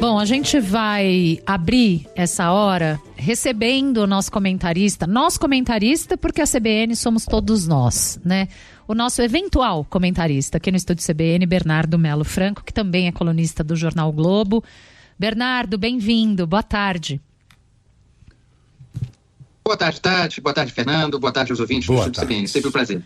Bom, a gente vai abrir essa hora recebendo o nosso comentarista porque a CBN somos todos nós, né? O nosso eventual comentarista aqui no estúdio CBN, Bernardo Melo Franco, que também é colunista do Jornal o Globo. Bernardo, bem-vindo, boa tarde. Boa tarde, Tati, boa tarde, Fernando, boa tarde aos ouvintes do estúdio CBN, sempre um prazer.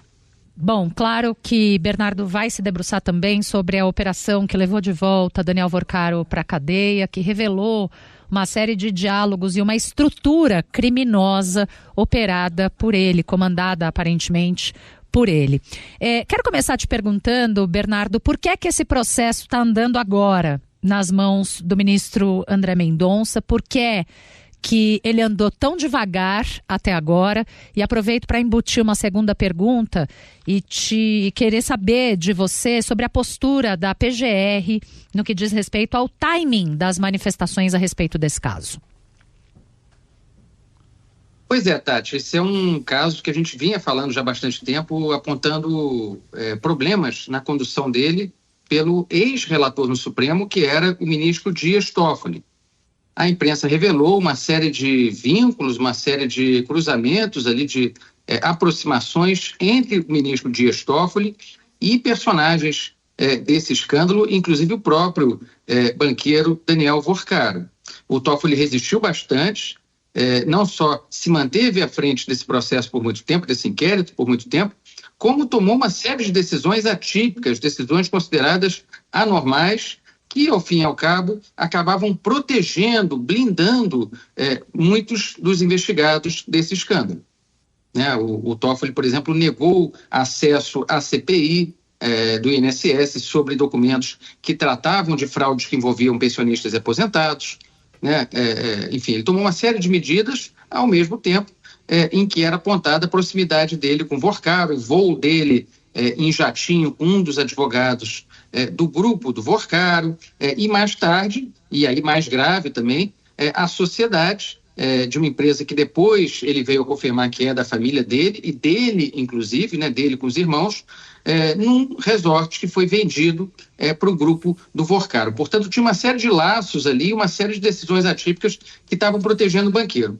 Bom, claro que Bernardo vai se debruçar também sobre a operação que levou de volta Daniel Worcaro para a cadeia, que revelou uma série de diálogos e uma estrutura criminosa operada por ele, comandada aparentemente por ele. Quero começar te perguntando, Bernardo, por que é que esse processo está andando agora nas mãos do ministro André Mendonça? Por que que ele andou tão devagar até agora? E aproveito para embutir uma segunda pergunta e querer saber de você sobre a postura da PGR no que diz respeito ao timing das manifestações a respeito desse caso. Pois é, Tati, esse é um caso que a gente vinha falando já há bastante tempo, apontando problemas na condução dele pelo ex-relator no Supremo, que era o ministro Dias Toffoli. A imprensa revelou uma série de vínculos, uma série de cruzamentos ali, de aproximações entre o ministro Dias Toffoli e personagens desse escândalo, inclusive o próprio banqueiro Daniel Worcaro. O Toffoli resistiu bastante, não só se manteve à frente desse processo por muito tempo, desse inquérito por muito tempo, como tomou uma série de decisões atípicas, decisões consideradas anormais, que, ao fim e ao cabo, acabavam protegendo, blindando muitos dos investigados desse escândalo. O Toffoli, por exemplo, negou acesso à CPI do INSS sobre documentos que tratavam de fraudes que envolviam pensionistas e aposentados. Enfim, ele tomou uma série de medidas ao mesmo tempo em que era apontada a proximidade dele com Worcaro, o voo dele em jatinho com um dos advogados do grupo do Worcaro, e mais tarde, e aí mais grave também, a sociedade de uma empresa que depois ele veio a confirmar que é da família dele, e dele, inclusive, dele com os irmãos, num resort que foi vendido para o grupo do Worcaro. Portanto, tinha uma série de laços ali, uma série de decisões atípicas que estavam protegendo o banqueiro.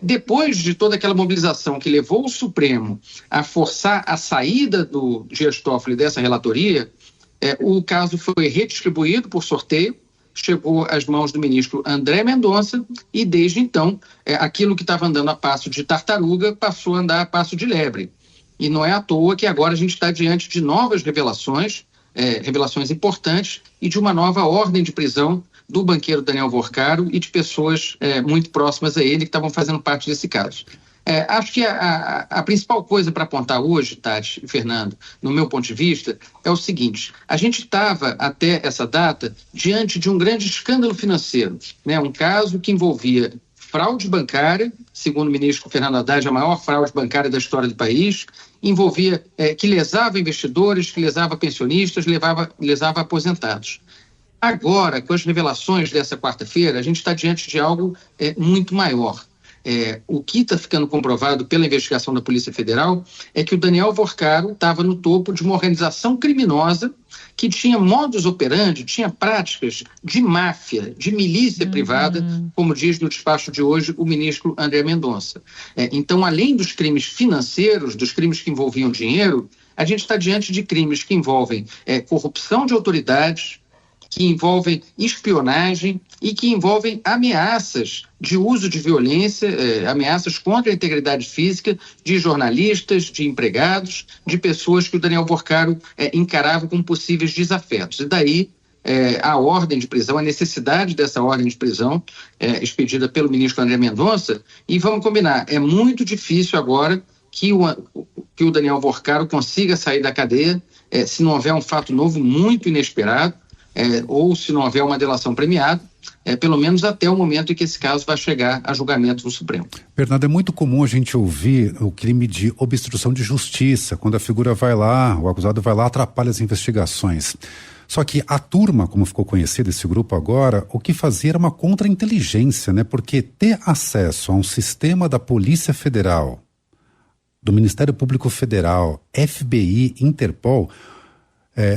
Depois de toda aquela mobilização que levou o Supremo a forçar a saída do Dias Toffoli dessa relatoria, o caso foi redistribuído por sorteio, chegou às mãos do ministro André Mendonça e, desde então, aquilo que estava andando a passo de tartaruga passou a andar a passo de lebre. E não é à toa que agora a gente está diante de novas revelações, revelações importantes, e de uma nova ordem de prisão do banqueiro Daniel Worcaro e de pessoas muito próximas a ele que estavam fazendo parte desse caso. Acho que a principal coisa para apontar hoje, Tati e Fernando, no meu ponto de vista, é o seguinte: a gente estava até essa data diante de um grande escândalo financeiro, um caso que envolvia fraude bancária, segundo o ministro Fernando Haddad, a maior fraude bancária da história do país, envolvia que lesava investidores, que lesava pensionistas, lesava aposentados. Agora, com as revelações dessa quarta-feira, a gente está diante de algo muito maior. O que está ficando comprovado pela investigação da Polícia Federal é que o Daniel Worcaro estava no topo de uma organização criminosa que tinha modus operandi, tinha práticas de máfia, de milícia privada, como diz no despacho de hoje o ministro André Mendonça. Então, além dos crimes financeiros, dos crimes que envolviam dinheiro, a gente está diante de crimes que envolvem corrupção de autoridades, que envolvem espionagem e que envolvem ameaças de uso de violência, ameaças contra a integridade física de jornalistas, de empregados, de pessoas que o Daniel Worcaro encarava como possíveis desafetos. E daí a ordem de prisão, a necessidade dessa ordem de prisão expedida pelo ministro André Mendonça. E vamos combinar, é muito difícil agora que o Daniel Worcaro consiga sair da cadeia se não houver um fato novo muito inesperado, ou se não houver uma delação premiada, pelo menos até o momento em que esse caso vai chegar a julgamento no Supremo. Bernardo, é muito comum a gente ouvir o crime de obstrução de justiça, quando a figura vai lá, o acusado vai lá, atrapalha as investigações. Só que a turma, como ficou conhecido esse grupo agora, o que fazia era uma contra-inteligência, porque ter acesso a um sistema da Polícia Federal, do Ministério Público Federal, FBI, Interpol,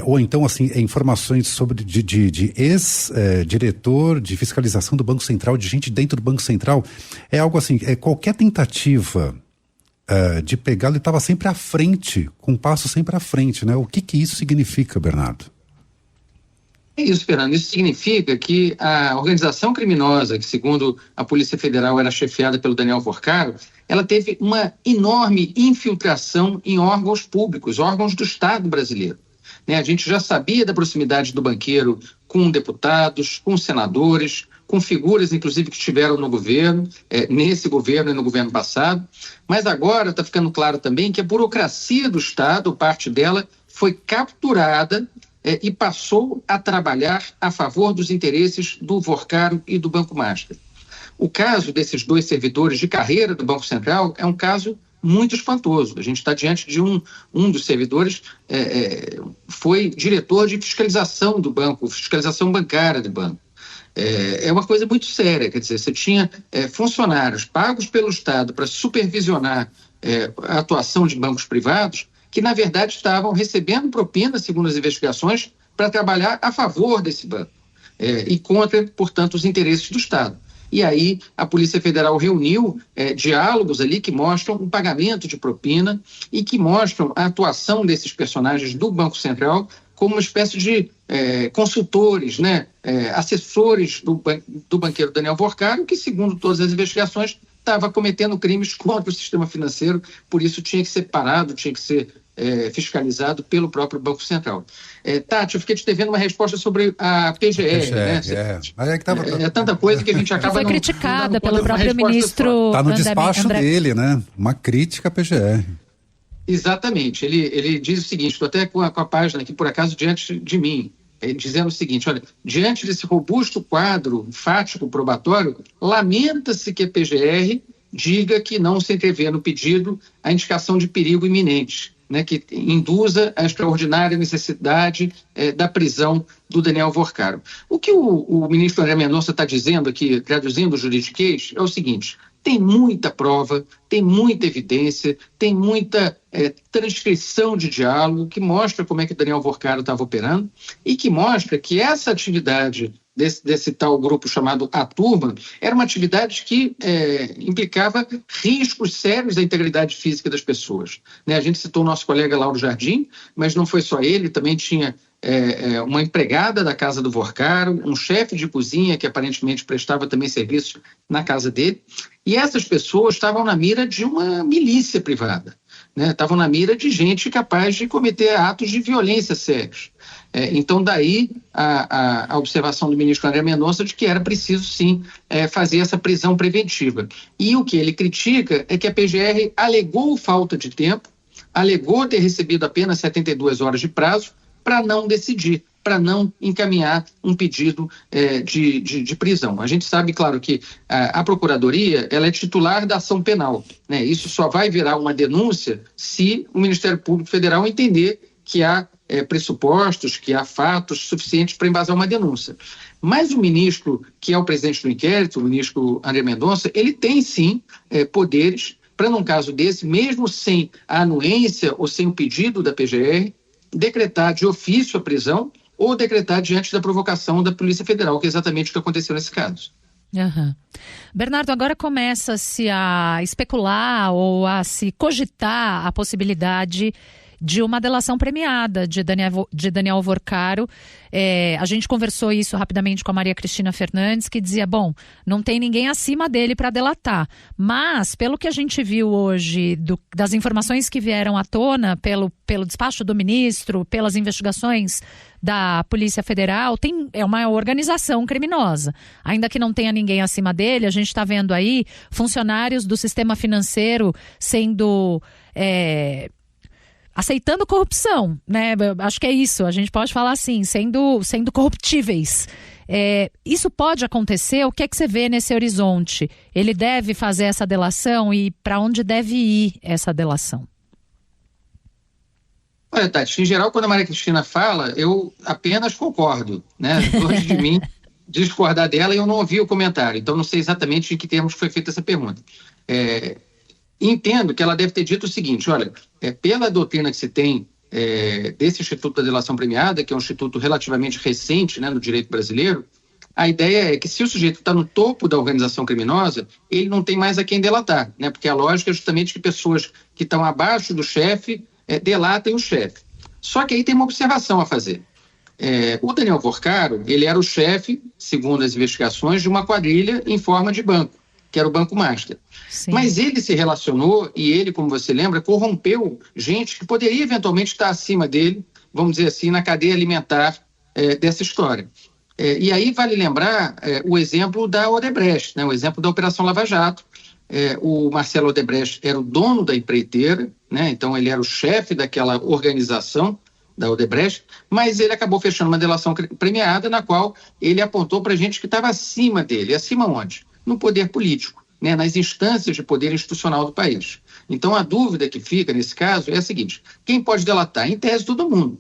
Ou então, assim, informações sobre de ex-diretor de fiscalização do Banco Central, de gente dentro do Banco Central. É algo assim, qualquer tentativa de pegá-lo, ele estava sempre à frente, com um passo sempre à frente, né? O que isso significa, Bernardo? É isso, Fernando. Isso significa que a organização criminosa, que segundo a Polícia Federal era chefiada pelo Daniel Vorcaro, ela teve uma enorme infiltração em órgãos públicos, órgãos do Estado brasileiro. A gente já sabia da proximidade do banqueiro com deputados, com senadores, com figuras, inclusive, que estiveram no governo, nesse governo e no governo passado. Mas agora está ficando claro também que a burocracia do Estado, parte dela, foi capturada e passou a trabalhar a favor dos interesses do Vorcaro e do Banco Master. O caso desses 2 servidores de carreira do Banco Central é um caso muito espantoso. A gente está diante de um dos servidores, foi diretor de fiscalização do banco, fiscalização bancária do banco. É uma coisa muito séria, quer dizer, você tinha funcionários pagos pelo Estado para supervisionar a atuação de bancos privados, que na verdade estavam recebendo propina, segundo as investigações, para trabalhar a favor desse banco e contra, portanto, os interesses do Estado. E aí a Polícia Federal reuniu diálogos ali que mostram o pagamento de propina e que mostram a atuação desses personagens do Banco Central como uma espécie de consultores, assessores do banqueiro Daniel Vorcaro, que, segundo todas as investigações, estava cometendo crimes contra o sistema financeiro, por isso tinha que ser parado, tinha que ser fiscalizado pelo próprio Banco Central. Tati, eu fiquei te devendo uma resposta sobre a PGR. É tanta coisa que a gente acaba foi criticada pelo próprio ministro. Está no despacho dele, né? Uma crítica à PGR. Exatamente. Ele diz o seguinte, estou até com a página aqui, por acaso, diante de mim, dizendo o seguinte, olha, diante desse robusto quadro fático probatório, lamenta-se que a PGR diga que não se entrevê no pedido a indicação de perigo iminente, que induza a extraordinária necessidade da prisão do Daniel Vorcaro. O que o ministro André Mendonça está dizendo aqui, traduzindo o juridiquês, é o seguinte: tem muita prova, tem muita evidência, tem muita transcrição de diálogo que mostra como é que o Daniel Vorcaro estava operando e que mostra que essa atividade desse tal grupo chamado A Turma era uma atividade que implicava riscos sérios à integridade física das pessoas. A gente citou o nosso colega Lauro Jardim, mas não foi só ele, também tinha uma empregada da casa do Vorcaro, um chefe de cozinha que aparentemente prestava também serviços na casa dele, e essas pessoas estavam na mira de uma milícia privada, estavam na mira de gente capaz de cometer atos de violência sérios. Então, daí a observação do ministro André Mendonça de que era preciso, sim, fazer essa prisão preventiva. E o que ele critica é que a PGR alegou falta de tempo, alegou ter recebido apenas 72 horas de prazo para não decidir, para não encaminhar um pedido de prisão. A gente sabe, claro, que a Procuradoria ela é titular da ação penal. Isso só vai virar uma denúncia se o Ministério Público Federal entender que há pressupostos, que há fatos suficientes para embasar uma denúncia. Mas o ministro, que é o presidente do inquérito, o ministro André Mendonça, ele tem sim poderes para, num caso desse, mesmo sem a anuência ou sem o pedido da PGR, decretar de ofício a prisão ou decretar diante da provocação da Polícia Federal, que é exatamente o que aconteceu nesse caso. Uhum. Bernardo, agora começa-se a especular ou a se cogitar a possibilidade de uma delação premiada de Daniel Vorcaro. A gente conversou isso rapidamente com a Maria Cristina Fernandes, que dizia, não tem ninguém acima dele para delatar. Mas, pelo que a gente viu hoje, das informações que vieram à tona pelo despacho do ministro, pelas investigações da Polícia Federal, é uma organização criminosa. Ainda que não tenha ninguém acima dele, a gente está vendo aí funcionários do sistema financeiro sendo aceitando corrupção, Acho que é isso, a gente pode falar assim, sendo corruptíveis. Isso pode acontecer? O que é que você vê nesse horizonte? Ele deve fazer essa delação e para onde deve ir essa delação? Olha, Tati, em geral, quando a Maria Cristina fala, eu apenas concordo, Longe de mim discordar dela, eu não ouvi o comentário, então não sei exatamente em que termos foi feita essa pergunta. Entendo que ela deve ter dito o seguinte, olha, pela doutrina que se tem desse Instituto da Delação Premiada, que é um instituto relativamente recente, né, no direito brasileiro, a ideia é que se o sujeito está no topo da organização criminosa, ele não tem mais a quem delatar, né? Porque a lógica é justamente que pessoas que estão abaixo do chefe delatem o chefe. Só que aí tem uma observação a fazer. O Daniel Vorcaro, ele era o chefe, segundo as investigações, de uma quadrilha em forma de banco, que era o Banco Master. Sim. Mas ele se relacionou e ele, como você lembra, corrompeu gente que poderia eventualmente estar acima dele, vamos dizer assim, na cadeia alimentar dessa história. E aí vale lembrar o exemplo da Odebrecht, né, o exemplo da Operação Lava Jato. O Marcelo Odebrecht era o dono da empreiteira, né, então ele era o chefe daquela organização da Odebrecht, mas ele acabou fechando uma delação premiada na qual ele apontou para gente que estava acima dele. Acima onde? No poder político, né, nas instâncias de poder institucional do país. Então a dúvida que fica nesse caso é a seguinte: quem pode delatar? Em tese, todo mundo.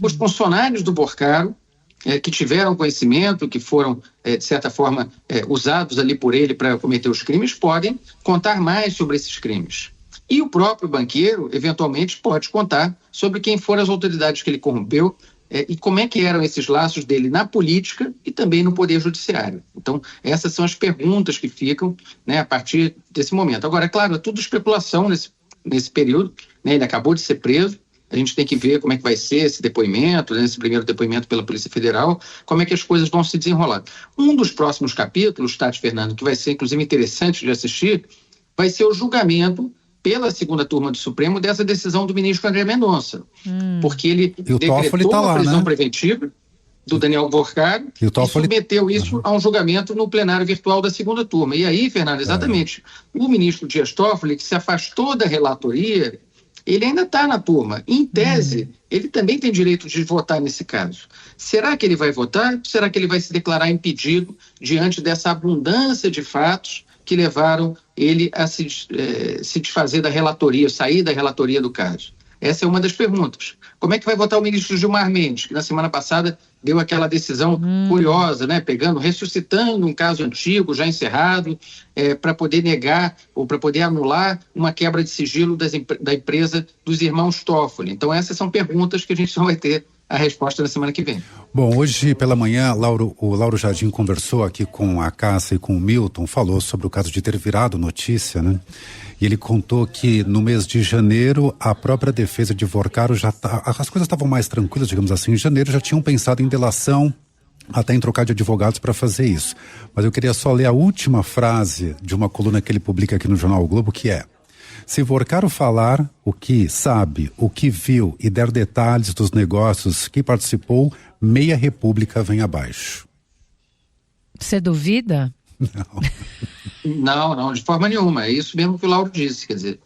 Os funcionários do Vorcaro, que tiveram conhecimento, que foram, de certa forma, usados ali por ele para cometer os crimes, podem contar mais sobre esses crimes. E o próprio banqueiro, eventualmente, pode contar sobre quem foram as autoridades que ele corrompeu e como é que eram esses laços dele na política e também no poder judiciário. Então, essas são as perguntas que ficam, né, a partir desse momento. Agora, é claro, é tudo especulação nesse período, né, ele acabou de ser preso. A gente tem que ver como é que vai ser esse depoimento, né, esse primeiro depoimento pela Polícia Federal, como é que as coisas vão se desenrolar. Um dos próximos capítulos, Tati, Fernando, que vai ser inclusive interessante de assistir, vai ser o julgamento pela segunda turma do Supremo dessa decisão do ministro André Mendonça. Porque ele decretou a prisão preventiva do Daniel Vorcaro e submeteu isso a um julgamento no plenário virtual da segunda turma. E aí, Fernando, exatamente, o ministro Dias Toffoli, que se afastou da relatoria, ele ainda está na turma. Em tese, ele também tem direito de votar nesse caso. Será que ele vai votar? Será que ele vai se declarar impedido diante dessa abundância de fatos que levaram ele a se desfazer da relatoria, sair da relatoria do caso? Essa é uma das perguntas. Como é que vai votar o ministro Gilmar Mendes, que na semana passada deu aquela decisão curiosa, né, ressuscitando um caso antigo, já encerrado, para poder negar ou para poder anular uma quebra de sigilo da empresa dos irmãos Toffoli. Então essas são perguntas que a gente só vai ter a resposta na semana que vem. Bom, hoje pela manhã, o Lauro Jardim conversou aqui com a Cássia e com o Milton, falou sobre o caso de ter virado notícia, né? E ele contou que no mês de janeiro, a própria defesa de Vorcaro as coisas estavam mais tranquilas, digamos assim. Em janeiro já tinham pensado em delação, até em trocar de advogados para fazer isso. Mas eu queria só ler a última frase de uma coluna que ele publica aqui no Jornal O Globo, que é: se Vorcaro falar o que sabe, o que viu e der detalhes dos negócios que participou, meia república vem abaixo. Você duvida? Não, de forma nenhuma. É isso mesmo que o Lauro disse. Quer dizer,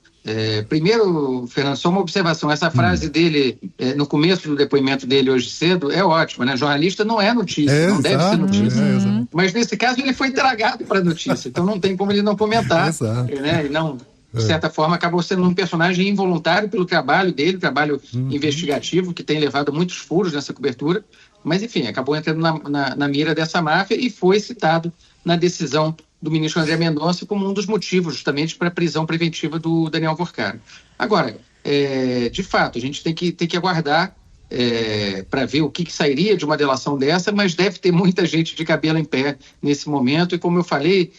primeiro, Fernando, só uma observação. Essa frase dele, no começo do depoimento dele hoje cedo, é ótima, né? Jornalista não é notícia, não deve ser notícia. Mas nesse caso ele foi tragado para notícia, então não tem como ele não comentar. Né? E não, de certa forma, acabou sendo um personagem involuntário pelo trabalho dele, trabalho investigativo, que tem levado muitos furos nessa cobertura. Mas, enfim, acabou entrando na mira dessa máfia e foi citado na decisão do ministro André Mendonça como um dos motivos, justamente, para a prisão preventiva do Daniel Vorcaro. Agora, de fato, a gente tem que aguardar para ver o que sairia de uma delação dessa, mas deve ter muita gente de cabelo em pé nesse momento. E como eu falei,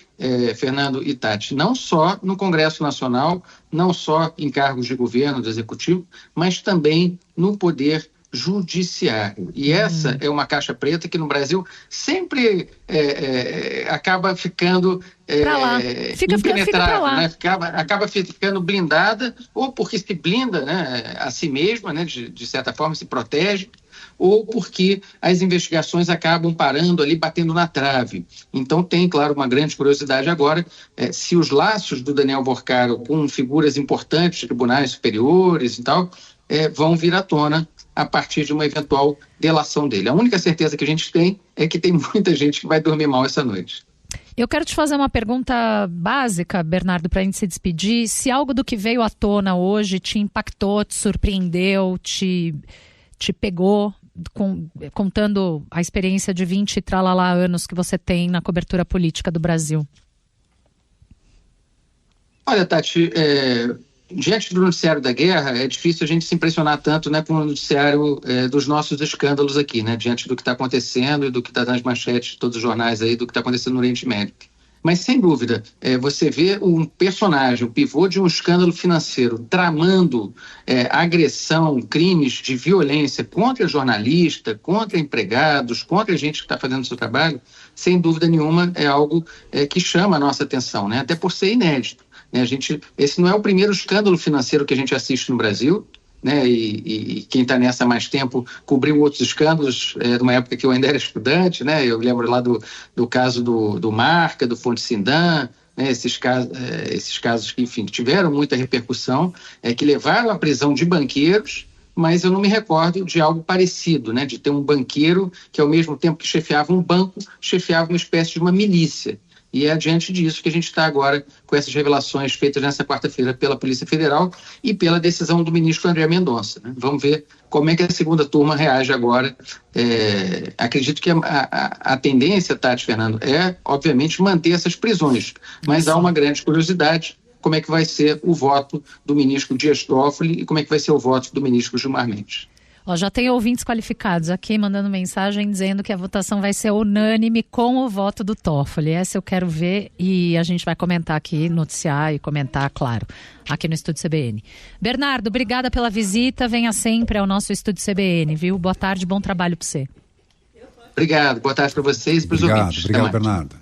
Fernando e Tati, não só no Congresso Nacional, não só em cargos de governo, do Executivo, mas também no Poder Judiciário. E essa é uma caixa preta que no Brasil sempre acaba ficando impenetrável, né? Acaba ficando blindada, ou porque se blinda, né, a si mesma, né, de certa forma se protege, ou porque as investigações acabam parando ali, batendo na trave. Então tem, claro, uma grande curiosidade agora, se os laços do Daniel Vorcaro com figuras importantes, tribunais superiores e tal, vão vir à tona a partir de uma eventual delação dele. A única certeza que a gente tem é que tem muita gente que vai dormir mal essa noite. Eu quero te fazer uma pergunta básica, Bernardo, para a gente se despedir. Se algo do que veio à tona hoje te impactou, te surpreendeu, te pegou, contando a experiência de 20 e tralalá anos que você tem na cobertura política do Brasil. Olha, Tati, diante do noticiário da guerra, é difícil a gente se impressionar tanto, né, com o noticiário dos nossos escândalos aqui, né, diante do que está acontecendo e do que está nas manchetes de todos os jornais aí, do que está acontecendo no Oriente Médio. Mas, sem dúvida, você vê um personagem, o pivô de um escândalo financeiro, tramando agressão, crimes de violência contra jornalista, contra empregados, contra gente que está fazendo o seu trabalho, sem dúvida nenhuma é algo que chama a nossa atenção, né? Até por ser inédito. Né? Esse não é o primeiro escândalo financeiro que a gente assiste no Brasil, né? E quem está nessa há mais tempo cobriu outros escândalos de uma época que eu ainda era estudante, né? Eu lembro lá do caso do Marca, do Fonte Sindan, né? Esses casos que, enfim, tiveram muita repercussão, que levaram à prisão de banqueiros, mas eu não me recordo de algo parecido, né? De ter um banqueiro que, ao mesmo tempo que chefiava um banco, chefiava uma espécie de uma milícia. E é diante disso que a gente está agora com essas revelações feitas nessa quarta-feira pela Polícia Federal e pela decisão do ministro André Mendonça. Né? Vamos ver como é que a segunda turma reage agora. Acredito que a tendência, Tati, Fernando, é, obviamente, manter essas prisões. Mas há uma grande curiosidade, como é que vai ser o voto do ministro Dias Toffoli e como é que vai ser o voto do ministro Gilmar Mendes. Já tem ouvintes qualificados aqui mandando mensagem dizendo que a votação vai ser unânime com o voto do Toffoli. Essa eu quero ver e a gente vai comentar aqui, noticiar e comentar, claro, aqui no Estúdio CBN. Bernardo, obrigada pela visita. Venha sempre ao nosso Estúdio CBN, viu? Boa tarde, bom trabalho para você. Obrigado, boa tarde para vocês e para os ouvintes. Obrigado, Bernardo.